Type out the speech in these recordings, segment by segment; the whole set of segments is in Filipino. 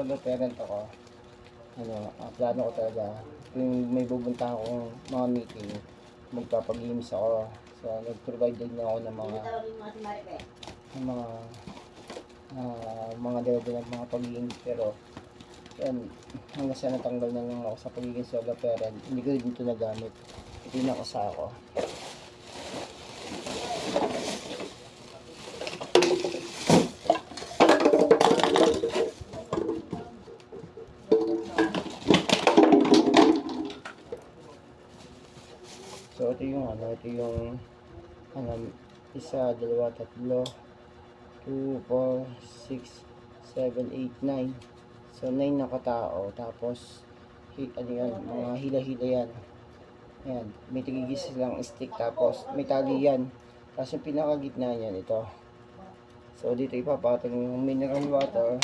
solo parent ako, plano ko talaga, kung may pupuntahan akong mga meeting, magpapag-games ako. So, nag-provide din ako ng mga level ng mga pag-games. Pero, yan, hanggang sa natanggal na lang ako sa pagiging solo parent, hindi ko din ito nagamit. Ito yung nakasa ako. So ito yung isa, dalawa, tatlo, 2, 4, 6, 7, 8, 9. So 9 na katao. Tapos mga hila-hila yan. Ayan, may tigigis lang stick, tapos may tali yan. Tapos yung pinakagitna niyan ito. So dito ipapatong yung mineral water.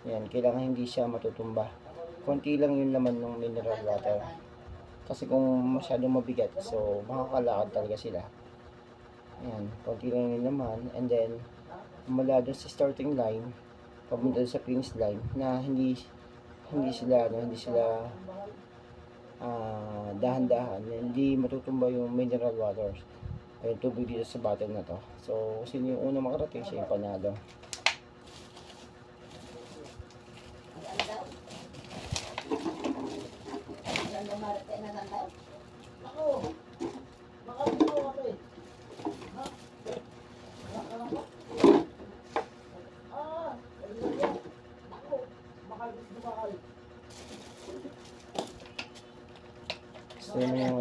Ayan, kailangan hindi siya matutumba. Konti lang yung laman ng mineral water. Kasi kung masyadong mabigat, so makakalakad talaga sila. Ayan, konti lang yung laman. And then, mula doon sa starting line, papunta sa finish line, na hindi sila dahan-dahan, hindi matutumba yung mineral water, yung tubig dito sa bottle na to. So, sino yung unang makarating, siya yung panalo. So yung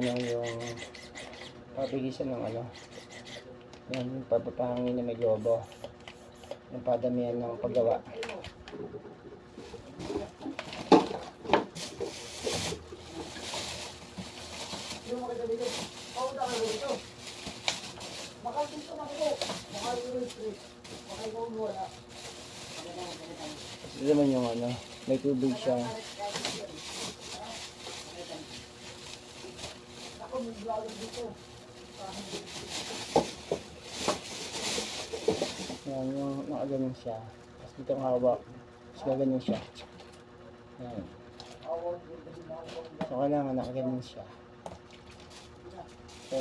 papigisan ng yan, yung papapahangin na may lobo, yung padamihan ng paggawa. Ito naman yung may tubig siya. Yan, yung nakaganon siya. Tapos dito ang hawak. Tapos gaganon siya. Yan. So, kailangan nakaganon siya. So,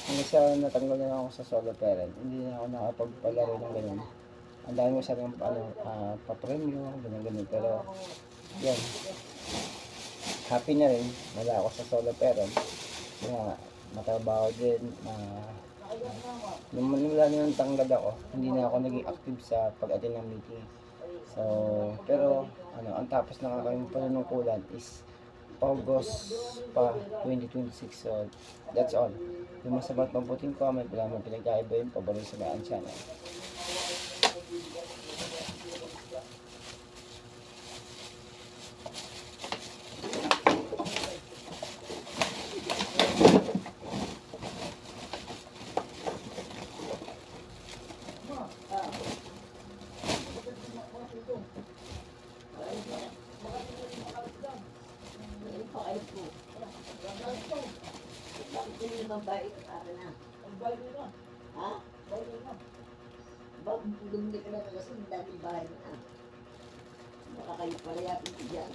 hanggang sa natanggal na lang ako sa solo parent, hindi na ako nakapagpalaro ng ganun. Ang dami ko sa pa-premyo, ganun. Pero, yan. Happy na rin. Wala ako sa solo parent. Kaya, matrabaho din. Nung wala na nang tanggad ako, hindi na ako naging active sa pag-attend ng meeting. So, pero, ang tapos ng aking panunungkulan is August pa 2026. So, that's all. Yung masabat mabuting comment, wala mong pinagkaiba yun, paborito sa Mayaan Channel. Ang baik na. Ang baik na. Ha? Baik na. Bag, bumili ka na kasi ang daming bahay na. Baka kayo pala yapin ko dyan.